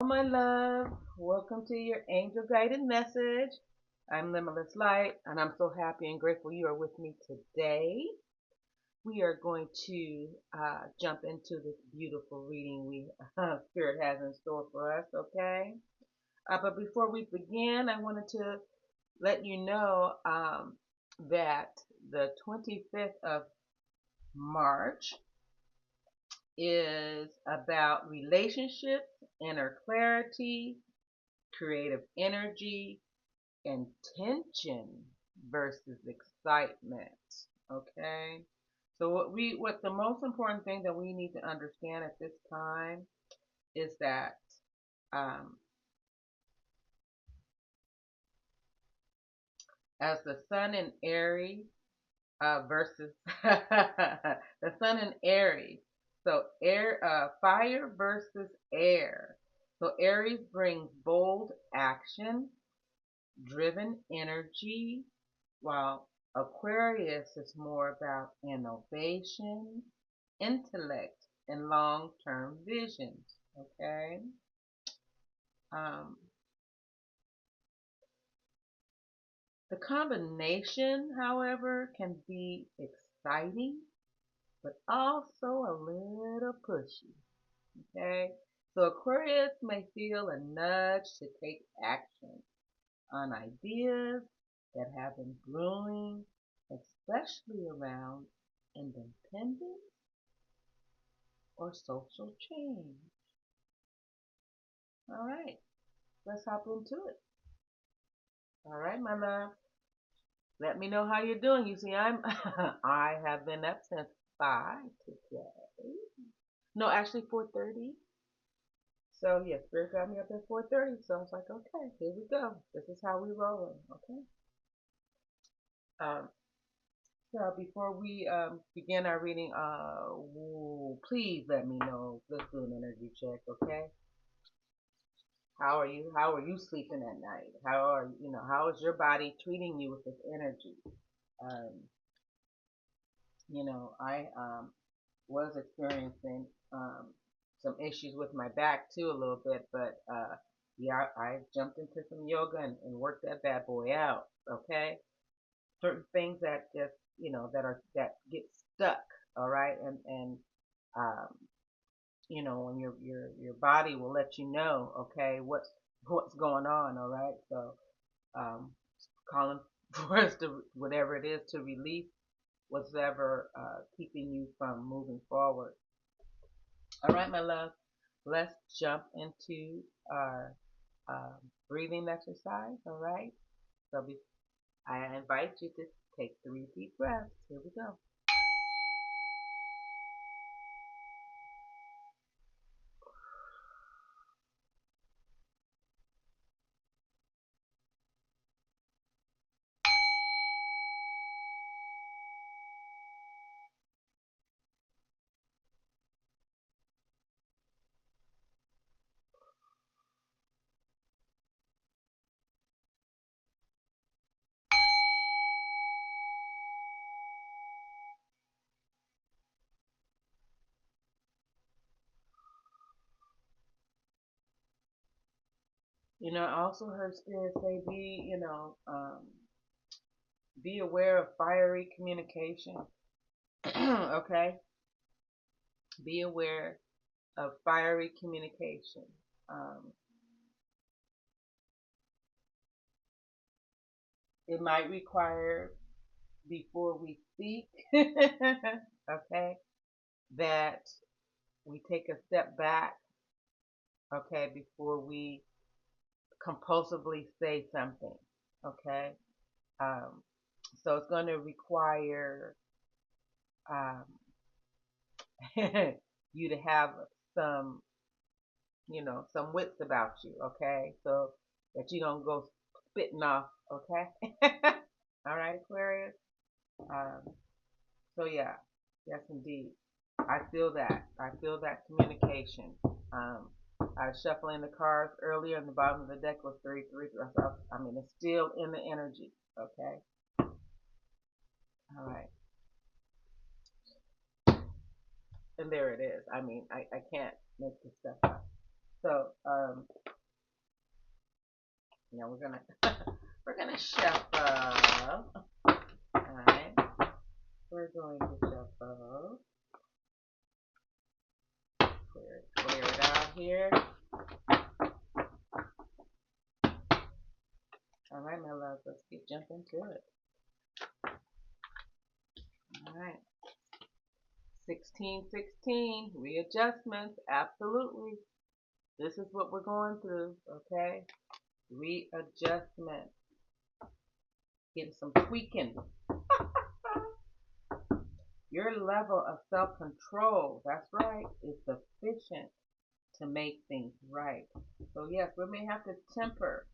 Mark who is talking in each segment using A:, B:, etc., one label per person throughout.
A: my love. Welcome to your angel guided message. I'm Limitless Light, and I'm so happy and grateful you are with me today. We are going to jump into this beautiful reading Spirit has in store for us, okay? But before we begin, I wanted to let you know that the 25th of March is about relationships, inner clarity, creative energy, intention versus excitement. Okay. So what the most important thing that we need to understand at this time is that um, as the sun in Aries versus the sun in Aries, so fire versus air. So Aries brings bold action, driven energy, while Aquarius is more about innovation, intellect, and long term visions. Okay? Um, the combination, however, can be exciting, but also a little pushy. Okay? So Aquarius may feel a nudge to take action on ideas that have been brewing, especially around independence or social change. All right, let's hop into it. All right, my love. Let me know how you're doing. You see, I have been up since 5 today. No, actually 4:30. So yeah, Spirit got me up at 4:30. So I was like, okay, here we go. This is how we rolling. Okay. Um, So before we begin our reading, please let me know. Let's do an energy check, okay? How are you? How are you sleeping at night? How is your body treating you with this energy? Um, I was experiencing some issues with my back too a little bit, but yeah, I jumped into some yoga and worked that bad boy out, okay? Certain things that just that get stuck, all right, and um, when your body will let you know, okay, what's going on, all right. So um, calling for us to whatever it is to release what's ever keeping you from moving forward. All right, my love, let's jump into our um, breathing exercise. All right, so I invite you to take 3 deep breaths. Here we go. I also heard Spirit say, be aware of fiery communication. Okay, be aware of fiery communication. Um, it might require before we speak, okay, that we take a step back, okay, before we compulsively say something, okay. Um, so it's going to require um, you to have some, some wits about you, okay? So that you don't go spitting off, okay? All right, Aquarius. Um, so yeah, yes, indeed. I feel that. I feel that communication. Um, I was shuffling the cards earlier, and the bottom of the deck was 33. So I mean, it's still in the energy, okay? All right. And there it is. I mean, I can't make this stuff up. So, Now we're gonna we're gonna shuffle. Alright. We're going to shuffle. Clear it out here. Alright, my love, let's get jumping to it. Alright. 1616, readjustments, absolutely. This is what we're going through, okay? Readjustment. Getting some tweaking. Your level of self-control, that's right, is sufficient to make things right. So yes, we may have to temper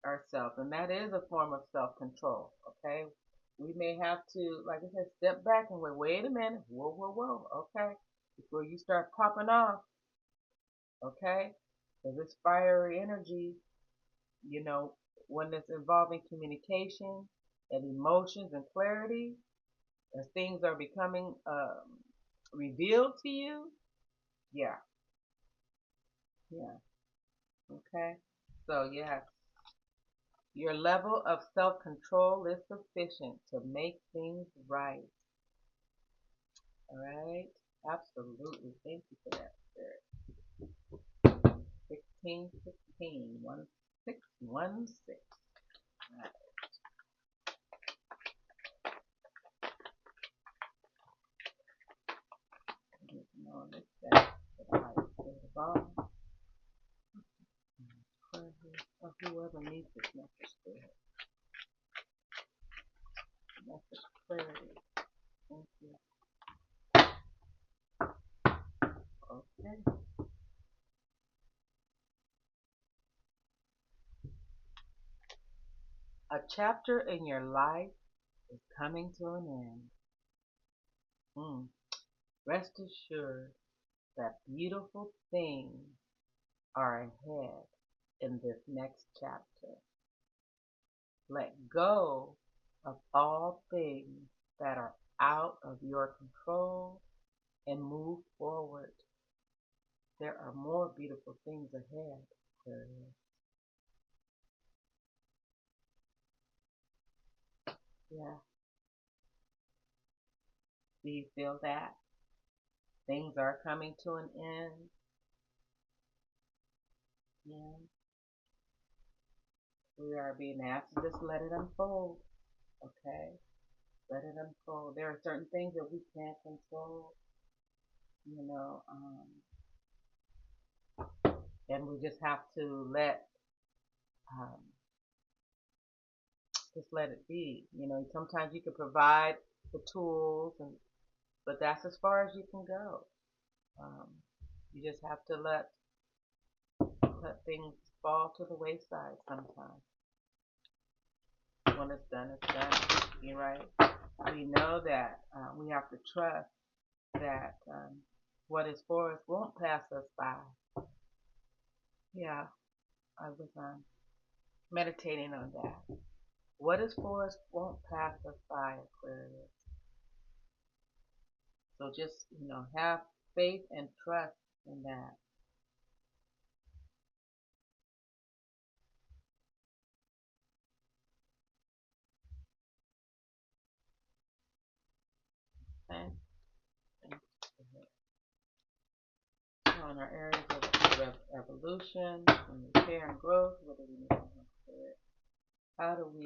A: ourselves, and that is a form of self-control, okay? We may have to, like I said, step back and wait a minute, whoa, okay? Before you start popping off, okay? Because this fiery energy, you know, when it's involving communication and emotions and clarity, as things are becoming revealed to you, yeah, okay. So yeah, your level of self-control is sufficient to make things right. All right, absolutely. Thank you for that, Spirit. 1616, 1616. All right. On this side, the light, the ball, or whoever needs this message, Spirit. Message clarity. Thank you. Okay. A chapter in your life is coming to an end. Rest assured that beautiful things are ahead in this next chapter. Let go of all things that are out of your control and move forward. There are more beautiful things ahead. Aquarius. Yeah. Do you feel that? Things are coming to an end. Yeah. We are being asked to just let it unfold. Okay? Let it unfold. There are certain things that we can't control, you know, and we just have to um, just let it be. You know, sometimes you can provide the tools, but that's as far as you can go. You just have to let things fall to the wayside sometimes. When it's done, it's done. You're right. We know that we have to trust that what is for us won't pass us by. Yeah, I was meditating on that. What is for us won't pass us by, Aquarius. So just, have faith and trust in that. Okay? On our areas of evolution and repair and growth, what do we need to know? How do we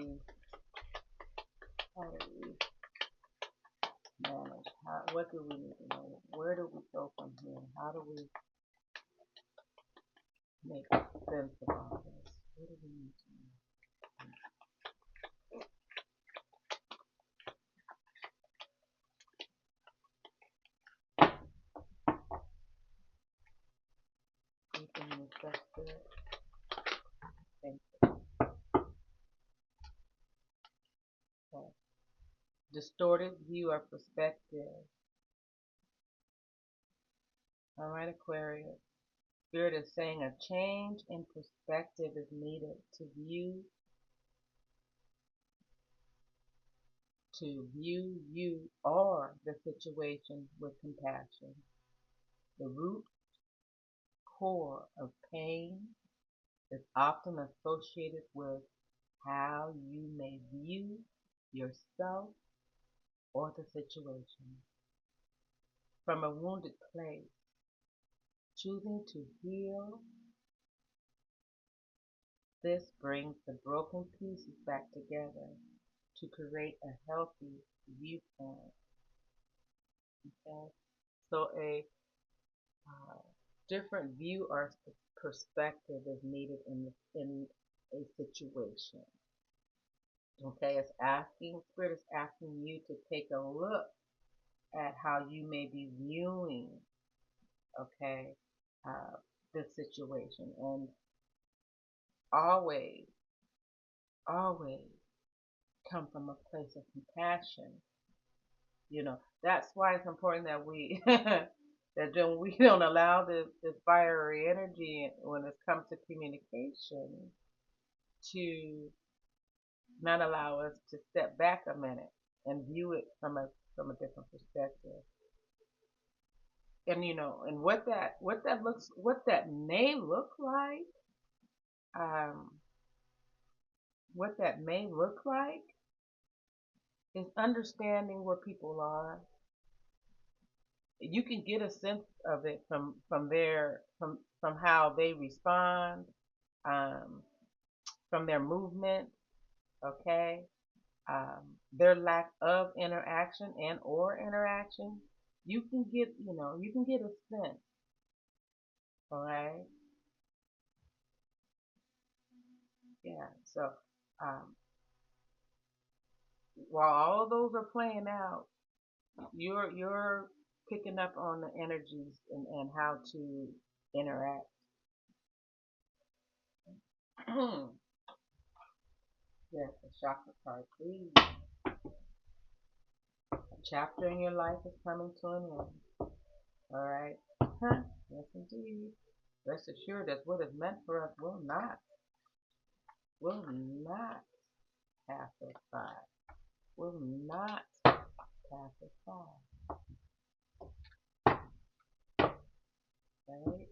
A: manage? What do we need to know? Where do we go from here? How do we make sense of all this? What do we need to know? Anything in the spirit? Thank you. Okay. Distorted view or perspective. All right, Aquarius. Spirit is saying a change in perspective is needed to view you or the situation with compassion. The root core of pain is often associated with how you may view yourself or the situation. From a wounded place, choosing to heal, this brings the broken pieces back together to create a healthy viewpoint. Okay? So a uh, different view or perspective is needed in a situation. Okay, it's asking, Spirit is asking you to take a look at how you may be viewing, okay, uh, this situation. And always, always come from a place of compassion. That's why it's important that we we don't allow this fiery energy when it comes to communication to not allow us to step back a minute and view it from a different perspective. And and what that may look like, um, what that may look like is understanding where people are. You can get a sense of it from how they respond, um, from their movement, okay, their lack of interaction and or interaction. You can get a sense, all right, yeah. So um, while all of those are playing out, you're picking up on the energies and how to interact. Yes, the chakra card, please. A chapter in your life is coming to an end. All right. Huh? Yes, indeed. Rest assured that what is meant for us will not pass us by. Will not pass us by. Right?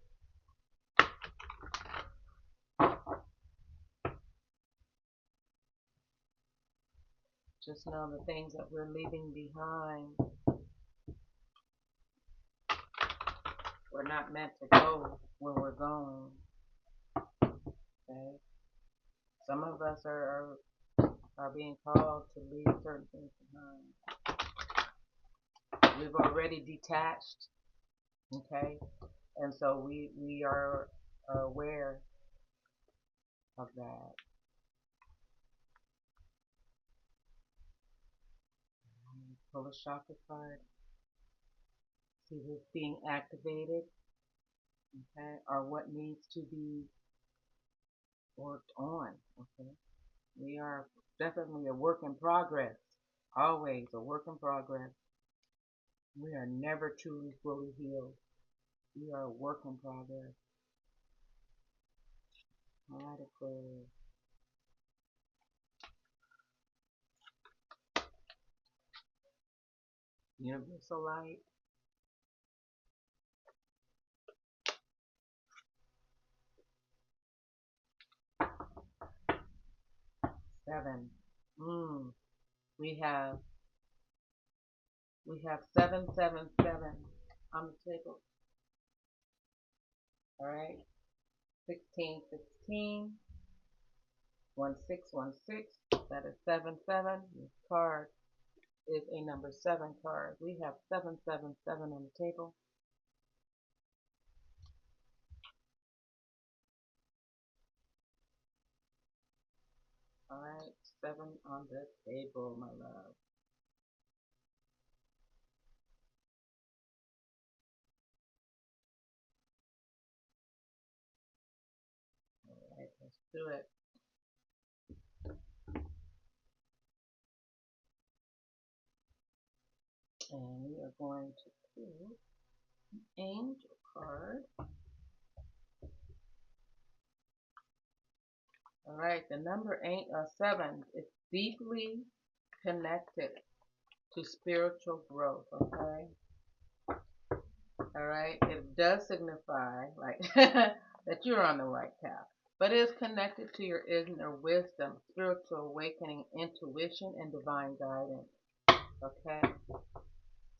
A: Just know the things that we're leaving behind we're not meant to go where we're going. Okay? Some of us are being called to leave certain things behind. We've already detached, okay? And so we are aware of that. Pull a chakra card, see what's being activated, okay, or what needs to be worked on, okay? We are definitely a work in progress, always a work in progress. We are never truly fully healed. We are a work in progress. Alright, Aquarius. Universal light. Seven. Mm. We have we have 777 on the table. Alright. 1616. 1616. That is 77. This card is a number 7 card. We have 777 on the table. Alright, 7 on the table, my love. Alright, let's do it. And we are going to pull an angel card. Alright, the number 7 is deeply connected to spiritual growth, okay? Alright, it does signify like that you're on the right path. but it is connected to your inner wisdom, spiritual awakening, intuition, and divine guidance. Okay?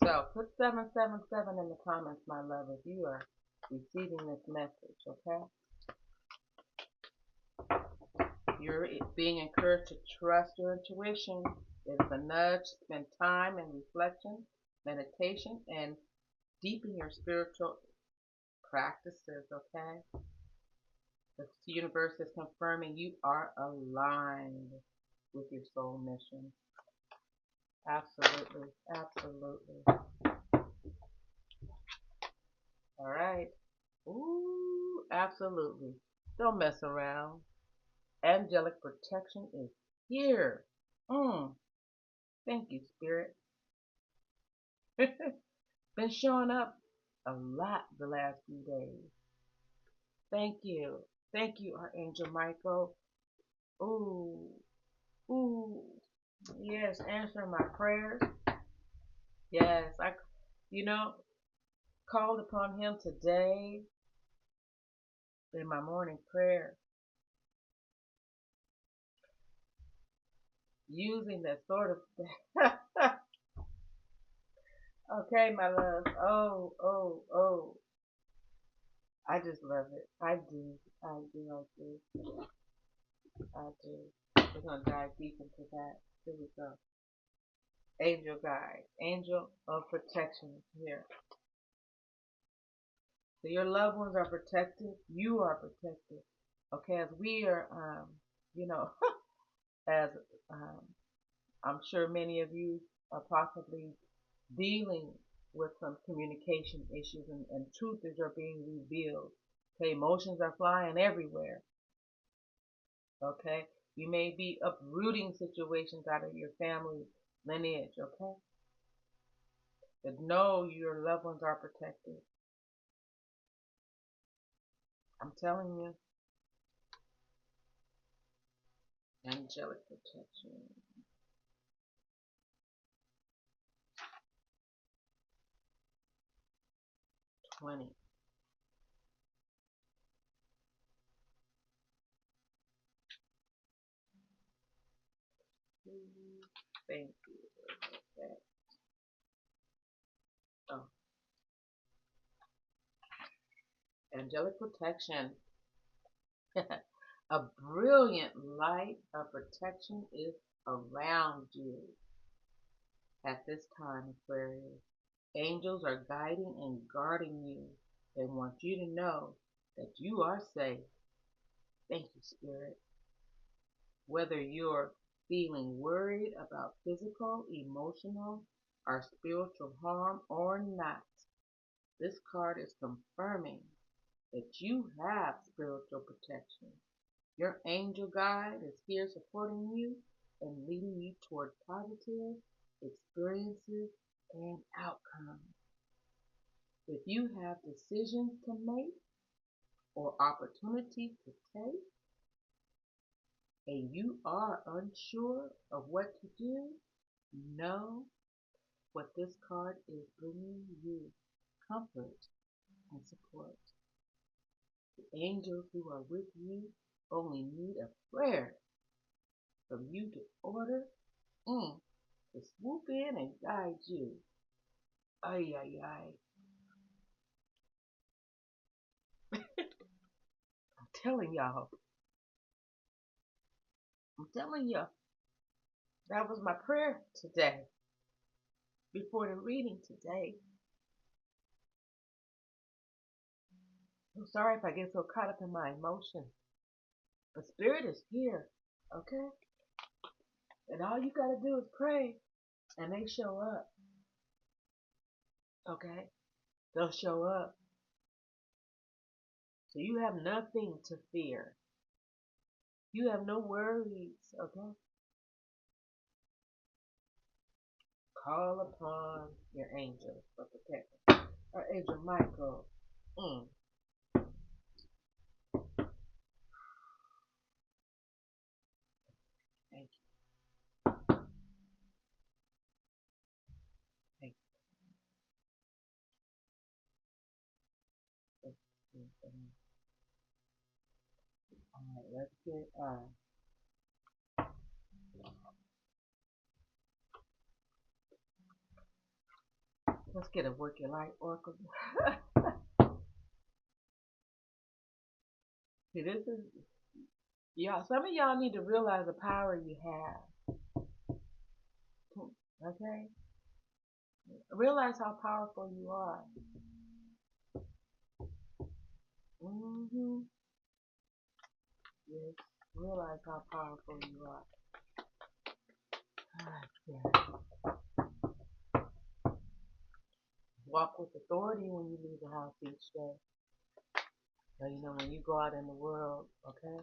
A: So put 777 in the comments, my love, if you are receiving this message, okay? You're being encouraged to trust your intuition. It is a nudge to spend time in reflection, meditation, and deepen your spiritual practices, okay? The universe is confirming you are aligned with your soul mission. Absolutely, absolutely. All right. Ooh, absolutely. Don't mess around. Angelic protection is here. Thank you, Spirit. Been showing up a lot the last few days. Thank you. Thank you, Archangel Michael. Ooh, ooh. Yes, answering my prayers. Yes, you know, called upon him today in my morning prayer, using that sort of okay, my love. Oh, oh, oh. I just love it. I do. I do. I do. I do. We're going to dive deep into that. Here we go. Angel guide. Angel of protection is here. So your loved ones are protected. You are protected. Okay, as we are, you know, as um, I'm sure many of you are possibly dealing with some communication issues and truths are being revealed. Okay, emotions are flying everywhere. Okay, you may be uprooting situations out of your family lineage. Okay, but know your loved ones are protected. I'm telling you, angelic protection. 20. Thank you. Okay. Oh, angelic protection. A brilliant light of protection is around you at this time, Aquarius. Angels are guiding and guarding you. They want you to know that you are safe. Thank you, Spirit. Whether you're feeling worried about physical, emotional, or spiritual harm or not, this card is confirming that you have spiritual protection. Your angel guide is here supporting you and leading you toward positive experiences and outcomes. If you have decisions to make or opportunities to take, and you are unsure of what to do, know what this card is bringing you: comfort and support. The angels who are with you only need a prayer from you to order to swoop in and guide you. Ay, ay, ay. I'm telling y'all. I'm telling you. That was my prayer today. Before the reading today. I'm sorry if I get so caught up in my emotions. But Spirit is here. Okay? And all you gotta do is pray. And they show up. Okay? They'll show up. So you have nothing to fear. You have no worries. Okay? Call upon your angels for protection. Our angel Michael. Thank you. Thank you. All right, let's get a working light oracle. See, this is y'all. Some of y'all need to realize the power you have. Okay, realize how powerful you are. Mm-hmm. Yes, realize how powerful you are. Ah, yeah. Walk with authority when you leave the house each day. So, when you go out in the world, okay,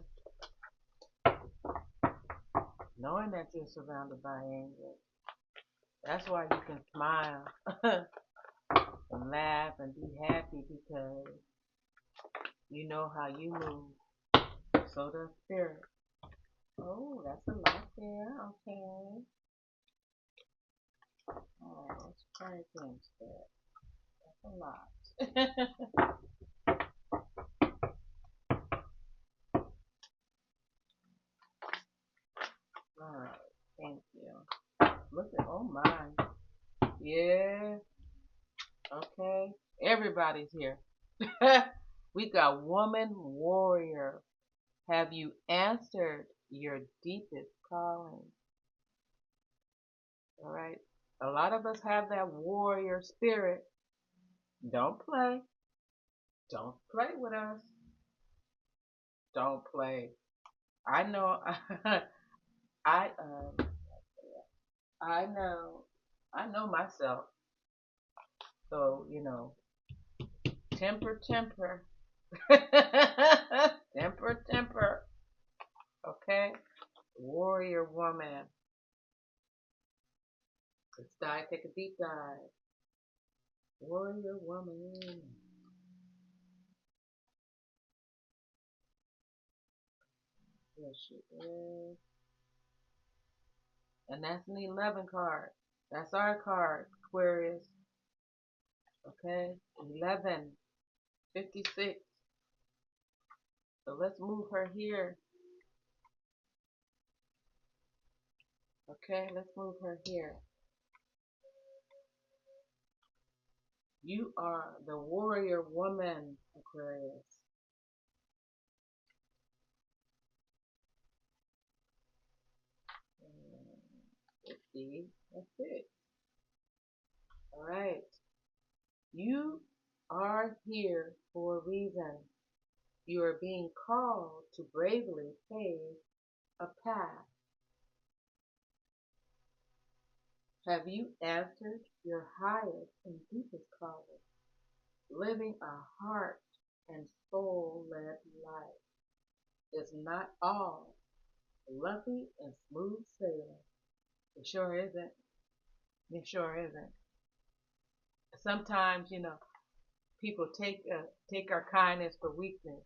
A: knowing that you're surrounded by angels. That's why you can smile and laugh and be happy because you know how you move. So does spirit. Oh, that's a lot there. Okay. All right, let's try again, spirit. That's a lot. All right. Thank you. Look at, oh my. Yeah. Okay. Everybody's here. We got woman warrior. Have you answered your deepest calling? All right. A lot of us have that warrior spirit. Don't play. Don't play with us. Don't play. I know. I I know. I know myself. So temper, temper, temper, temper. Okay. Warrior woman. Let's dive. Take a deep dive. Warrior woman. There she is. And that's an 11 card. That's our card, Aquarius. Okay? 11:56. So let's move her here. Okay? Let's move her here. You are the warrior woman, Aquarius. And 50. That's it. All right. You are here for a reason. You are being called to bravely pave a path. Have you answered your highest and deepest calling, living a heart and soul-led life? Is not all fluffy and smooth sailing. It sure isn't. It sure isn't. Sometimes, people take our kindness for weakness.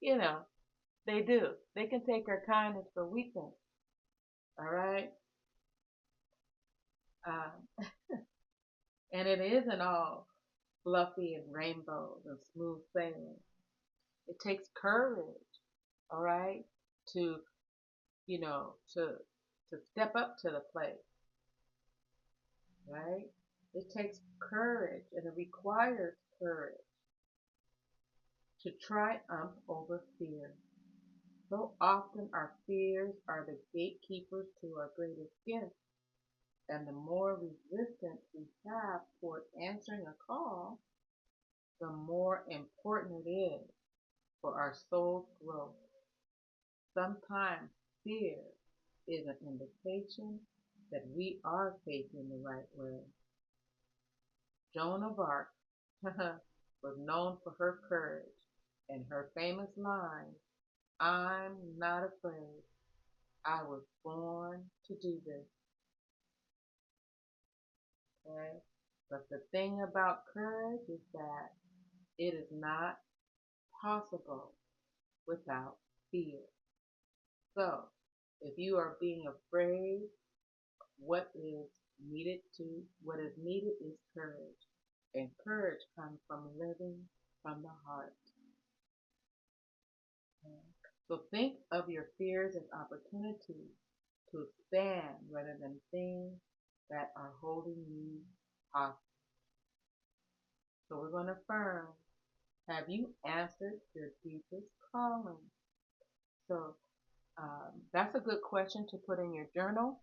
A: you know, they do. They can take our kindness for weakness. All right. Um, and it isn't all fluffy and rainbows and smooth sailing. It takes courage, all right, to you know to to step up to the plate, right? It takes courage, and it requires courage to triumph over fear. So often our fears are the gatekeepers to our greatest gift, and the more resistance we have toward answering a call, the more important it is for our soul's growth. Sometimes fear is an indication that we are facing the right way. Joan of Arc was known for her courage and her famous line, I'm not afraid. I was born to do this. Okay? But the thing about courage is that it is not possible without fear. So, if you are being afraid, what is needed is courage. And courage comes from living from the heart. So think of your fears as opportunities to expand rather than things that are holding you hostage. So we're going to affirm, have you answered your deepest calling? So that's a good question to put in your journal.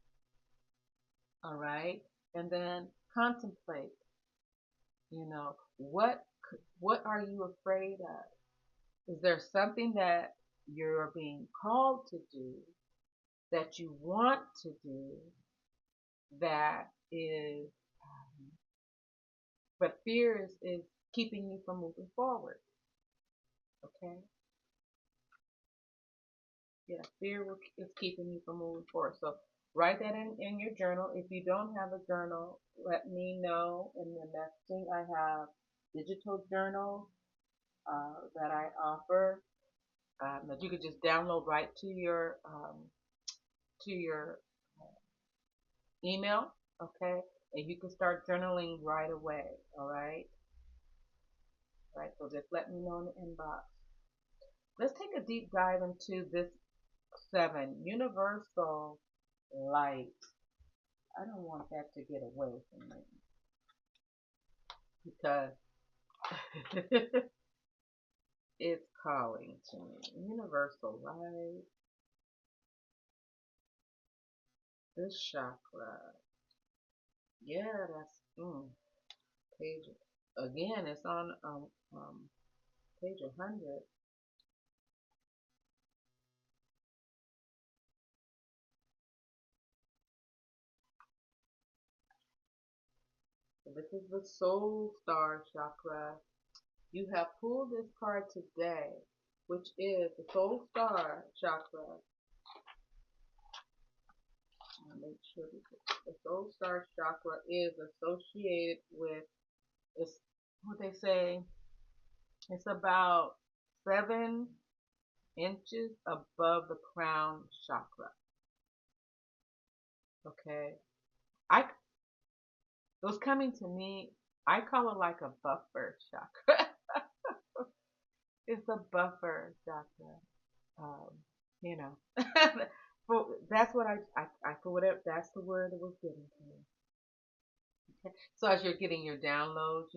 A: All right. And then contemplate, what are you afraid of? Is there something that you're being called to do that you want to do that is, but fear is keeping you from moving forward? Okay. Yeah, is keeping you from moving forward. So write that in your journal. If you don't have a journal, let me know in the messaging. I have digital journals that I offer that you could just download right to your email. Okay, and you can start journaling right away. All right, right. So just let me know in the inbox. Let's take a deep dive into this 7 universal light. I don't want that to get away from me because it's calling to me. Universal light, this chakra. Yeah, that's page. Again, it's on page 100. So this is the soul star chakra. You have pulled this card today, which is the soul star chakra. I'll make sure the soul star chakra is associated with, it's what they say, it's about 7 inches above the crown chakra. Okay. I It was coming to me. I call it like a buffer chakra. It's a buffer chakra. Um, you know. That's what I for whatever that's the word that was given to me. Okay. So as you're getting your downloads,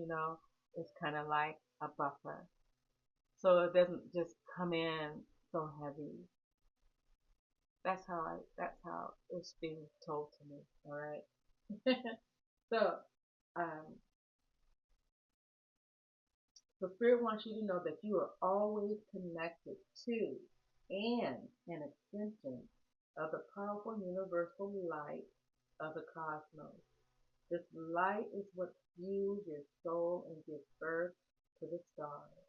A: it's kind of like a buffer. So it doesn't just come in so heavy. That's how it's being told to me. All right. So, um, the Spirit wants you to know that you are always connected to and an extension of the powerful universal light of the cosmos. This light is what fuels your soul and gives birth to the stars.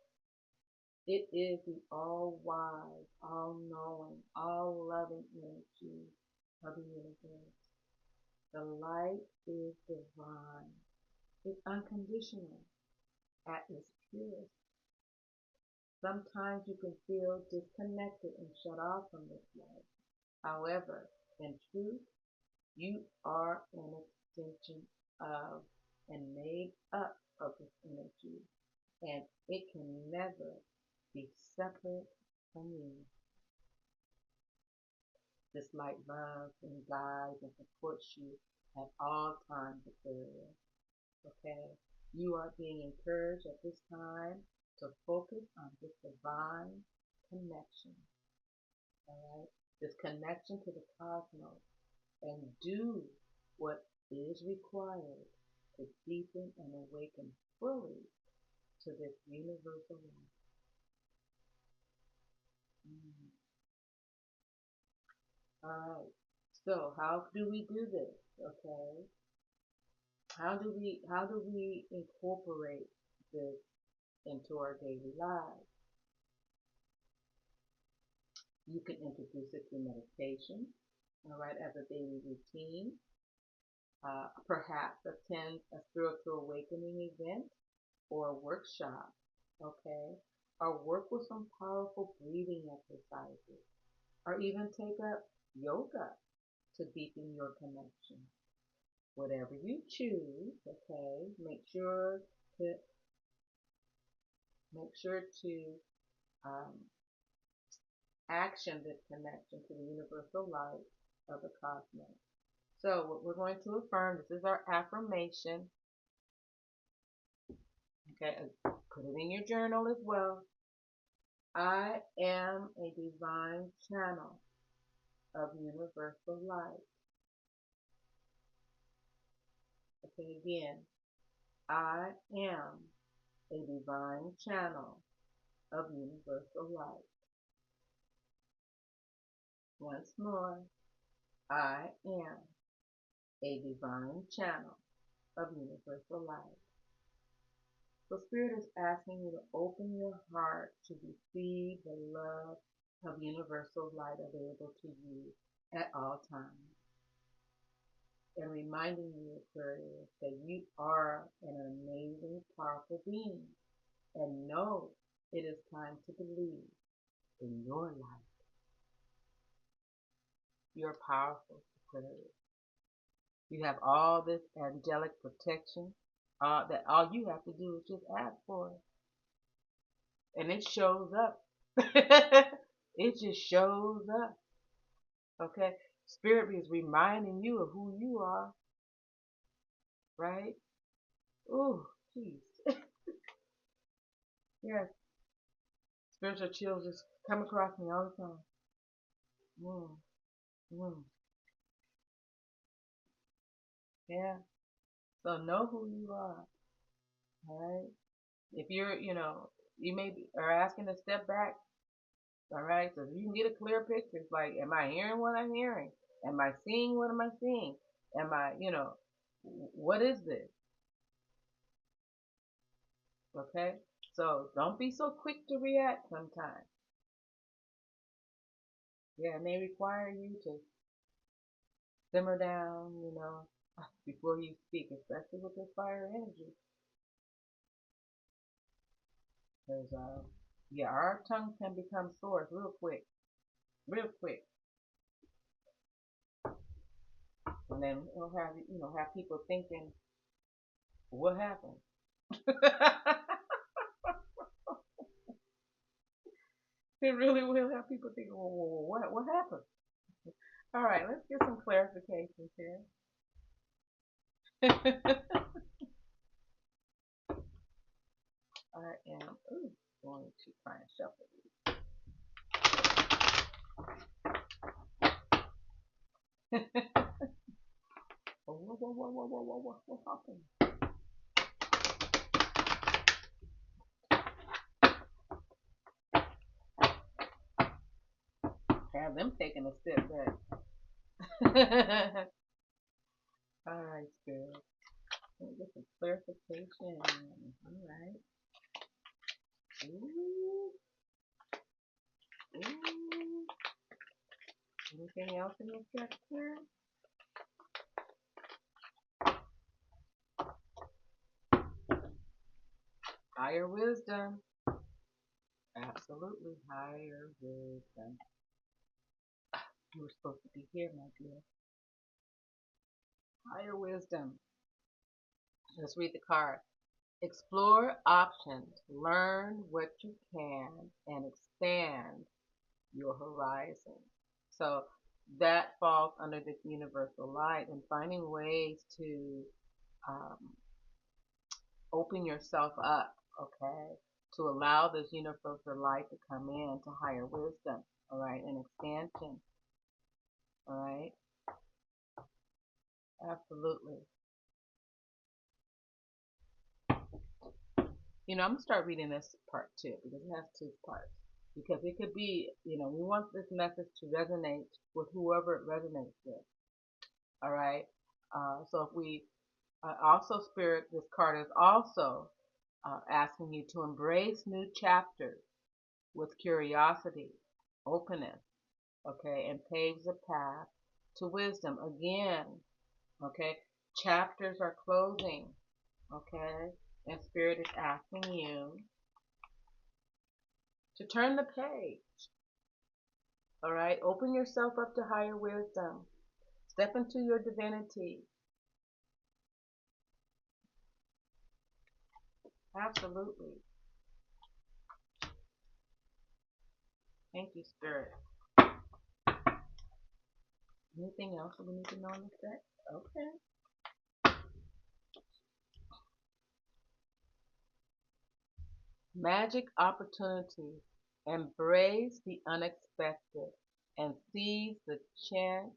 A: It is the all-wise, all-knowing, all-loving energy of the universe. The light is divine. It's unconditional at its purest. Sometimes you can feel disconnected and shut off from this light. However, in truth, you are an extension of and made up of this energy, and it can never be separate from you. This light loves and guides and supports you at all times, Aquarius. Okay? You are being encouraged at this time to focus on this divine connection. Alright? This connection to the cosmos and do what is required to deepen and awaken fully to this universal light. Alright. So how do we do this? Okay. How do we incorporate this into our daily lives? You can introduce it through meditation, all right, as a daily routine. Perhaps attend a spiritual awakening event or a workshop, okay? Or work with some powerful breathing exercises, or even take up yoga to deepen your connection. Whatever you choose, okay? To make sure to um, actioned connection to the universal light of the cosmos. So what we're going to affirm, this is our affirmation. Okay, put it in your journal as well. I am a divine channel of universal light. Okay, again, I am a divine channel of universal light. Once more, I am a divine channel of universal light. So Spirit is asking you to open your heart to receive the love of universal light available to you at all times. And reminding you, Aquarius, that you are an amazing, powerful being. And know it is time to believe in your life. You're powerful, Aquarius. You have all this angelic protection that all you have to do is just ask for it. And it shows up. It just shows up. Okay? Spirit is reminding you of who you are. Right? Ooh, jeez. Yes. Spiritual chills just come across me all the time. Mm, mm. Yeah. So know who you are. All right? If you're, you may be, are asking to step back. All right? So you can get a clear picture. It's like, am I hearing what I'm hearing? Am I seeing what am I seeing? Am I, what is this? Okay? So don't be so quick to react sometimes. Yeah, it may require you to simmer down, before you speak, especially with this fire energy. Because, yeah, our tongue can become sore real quick. Real quick. And then we'll have people thinking, what happened? It really will have people thinking, well, what happened? All right, let's get some clarifications here. I am going to try and shuffle these. What happened? Have them taking a step back. All right, Spirit. Let me get some clarification. All right. Ooh. Ooh. Anything else in your sector? Higher wisdom. Absolutely higher wisdom. You were supposed to be here, my dear. Higher wisdom. Let's read the card. Explore options. Learn what you can and expand your horizon. So that falls under this universal light and finding ways to um, open yourself up, okay, to allow this universal light to come in to higher wisdom, all right, and expansion, all right, absolutely. I'm gonna start reading this part too because it has two parts. Because it could be, we want this message to resonate with whoever it resonates with, all right. So if we also Spirit, this card is also asking you to embrace new chapters with curiosity, openness, okay, and paves the path to wisdom. Again, okay, chapters are closing, okay, and Spirit is asking you to turn the page, all right, open yourself up to higher wisdom, step into your divinity. Absolutely. Thank you, Spirit. Anything else that we need to know on this deck? Okay. Magic opportunity. Embrace the unexpected and seize the chance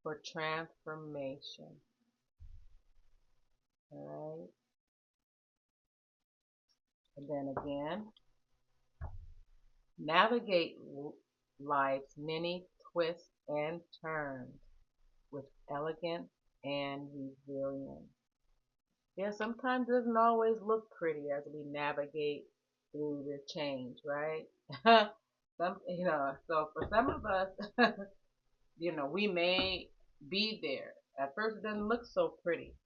A: for transformation. All right. And then again, navigate life's many twists and turns with elegance and resilience. Yeah, sometimes it doesn't always look pretty as we navigate through the change, right? So for some of us, we may be there. At first, it doesn't look so pretty.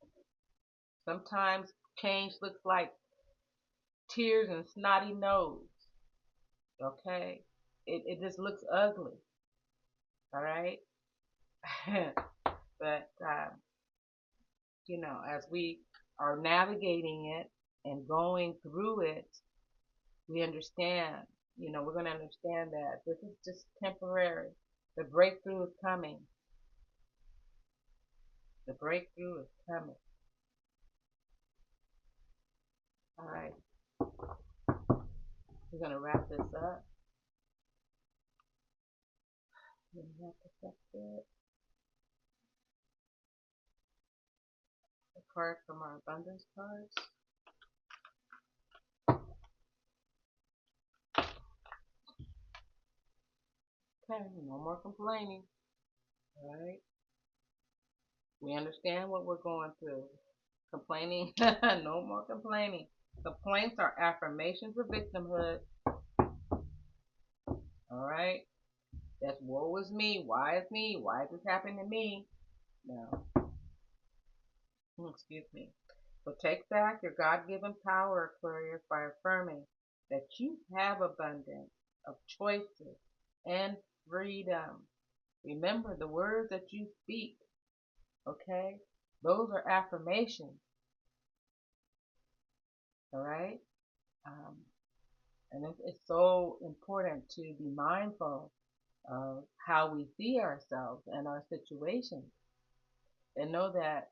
A: Sometimes change looks like tears and snotty nose. Okay, it just looks ugly. All right, but as we are navigating it and going through it, we understand. We're going to understand that this is just temporary. The breakthrough is coming. The breakthrough is coming. All right, we're going to wrap this up. Wrap this up good. A card from our abundance cards. Okay, no more complaining. All right, we understand what we're going through. Complaining, no more complaining. Complaints are affirmations of victimhood. All right, that's woe is me. Why is me? Why is this happening to me? No, excuse me. So take back your God-given power, Aquarius, by affirming that you have abundance of choices and freedom. Remember the words that you speak, okay? Those are affirmations, all right? Um, and it's so important to be mindful of how we see ourselves and our situations and know that,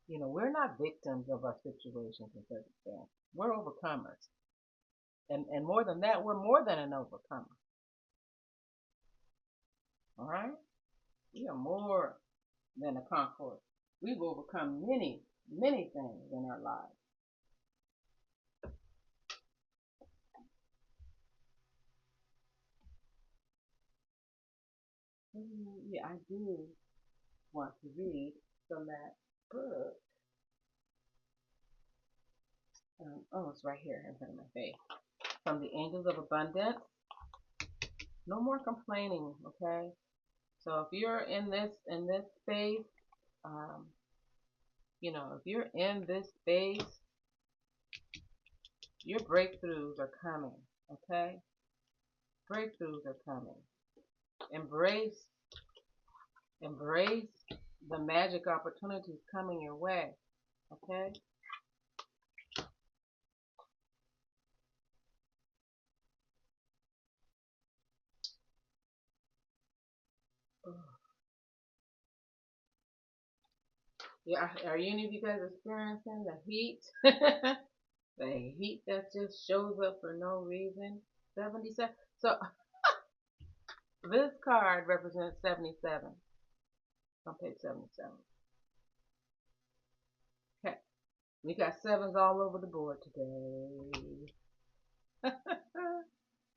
A: we're not victims of our situations and circumstances. We're overcomers. And more than that, we're more than an overcomer. All right? We are more than a conqueror. We've overcome many, many things in our lives. Yeah, I do want to read from that book. Oh, it's right here in front of my face. From the Angels of Abundance. No more complaining, okay? So if you're in this space, um, if you're in this space, your breakthroughs are coming, okay? Breakthroughs are coming. Embrace, embrace the magic opportunities coming your way, okay? Yeah, are any of you guys experiencing the heat? The heat that just shows up for no reason. 77. So this card represents 77 on page 77. Okay, we got sevens all over the board today.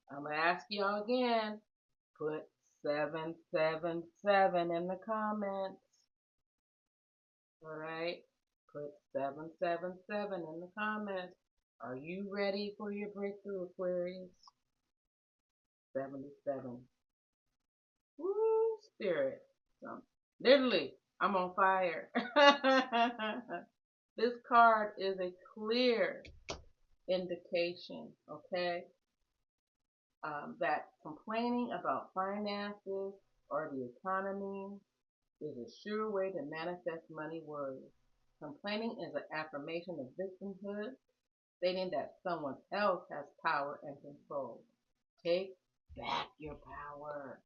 A: I'm gonna ask y'all again. Put 777 in the comments. All right, put 777 in the comments. Are you ready for your breakthrough, Aquarius? 77. Woo, spirit. So, literally, I'm on fire. This card is a clear indication, okay, that complaining about finances or the economy is a sure way to manifest money worries. Complaining is an affirmation of victimhood, stating that someone else has power and control. Take back your power.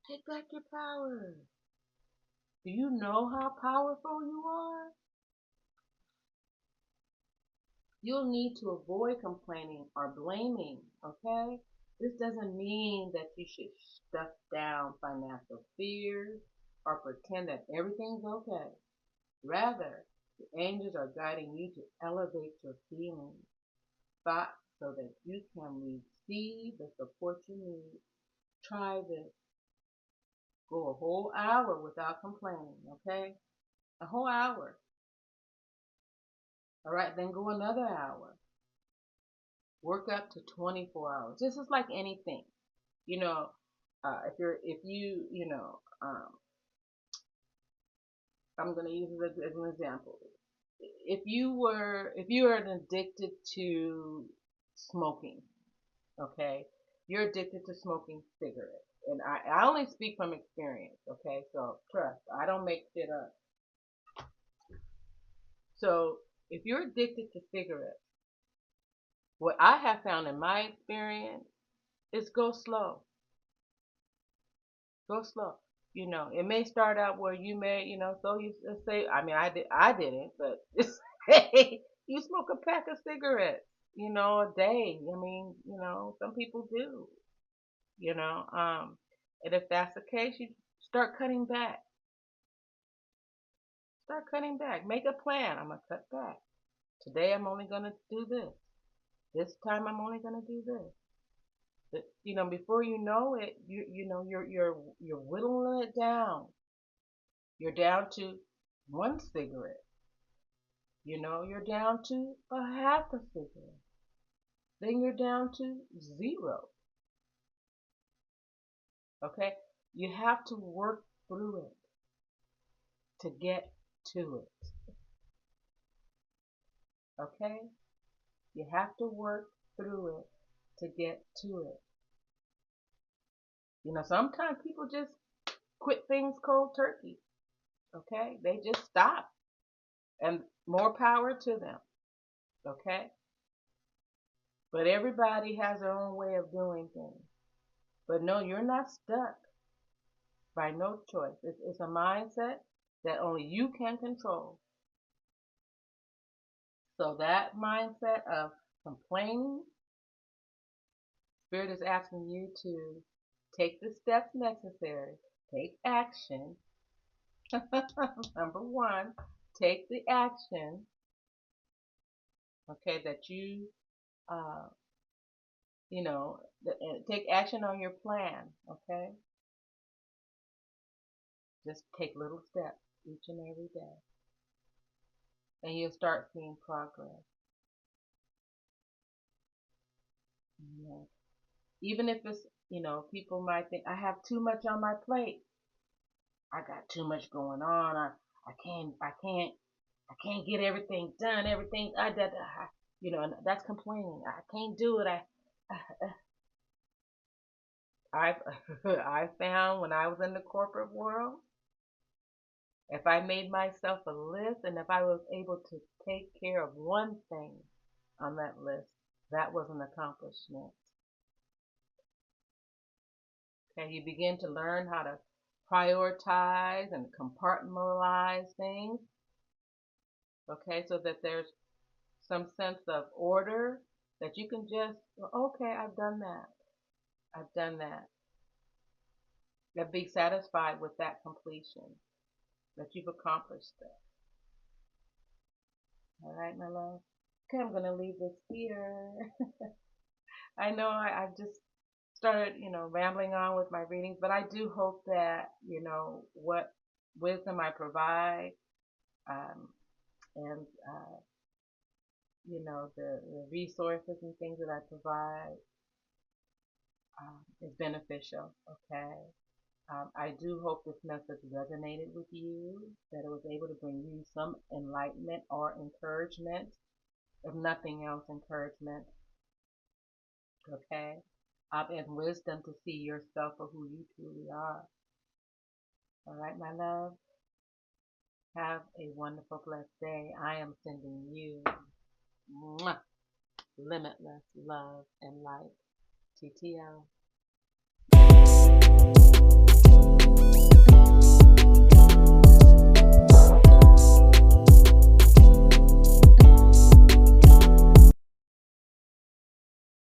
A: Take back your power. Do you know how powerful you are? You'll need to avoid complaining or blaming, okay? This doesn't mean that you should stuff down financial fears or pretend that everything's okay. Rather, the angels are guiding you to elevate your feelings, thoughts, so that you can receive the support you need. Try this. Go a whole hour without complaining, okay? A whole hour. All right, then go another hour. Work up to 24 hours. This is like anything. You know, if you, I'm going to use it as an example. If you are addicted to smoking, okay, you're addicted to smoking cigarettes. And I only speak from experience, okay, so trust, I don't make shit up. So if you're addicted to cigarettes, what I have found in my experience is go slow. Go slow. It may start out where you may, so you let's say, I mean, I didn't, but just say you smoke a pack of cigarettes, a day. I mean, some people do, you know, um, and if that's the case, you start cutting back. Start cutting back. Make a plan. I'm gonna cut back. Today I'm only gonna do this. This time I'm only gonna do this. Before you know it, you're whittling it down. You're down to one cigarette. You're down to a half a cigarette. Then you're down to zero. Okay? You have to work through it to get to it. Okay? You have to work through it to get to it. Sometimes people just quit things cold turkey. Okay? They just stop. And more power to them. Okay? But everybody has their own way of doing things. But no, you're not stuck by no choice. It's a mindset that only you can control. So that mindset of complaining, Spirit is asking you to take the steps necessary. Take action. Number one, take the action, okay, that uh, take action on your plan, okay? Just take little steps each and every day, and you'll start seeing progress. You know, even if it's, people might think I have too much on my plate. I got too much going on. I can't get everything done. Everything and that's complaining. I can't do it. I I found when I was in the corporate world, if I made myself a list and if I was able to take care of one thing on that list, that was an accomplishment. Okay, you begin to learn how to prioritize and compartmentalize things, okay, so that there's some sense of order that you can just, well, okay, I've done that. I've done that. And be satisfied with that completion, that you've accomplished that. All right, my love. Okay, I'm going to leave this here. I know I've just started, rambling on with my readings, but I do hope that, what wisdom I provide, um, and, the resources and things that I provide, is beneficial, okay? I do hope this message resonated with you, that it was able to bring you some enlightenment or encouragement, if nothing else, encouragement, okay? And wisdom to see yourself for who you truly are. All right, my love. Have a wonderful, blessed day. I am sending you limitless love and light. TTL.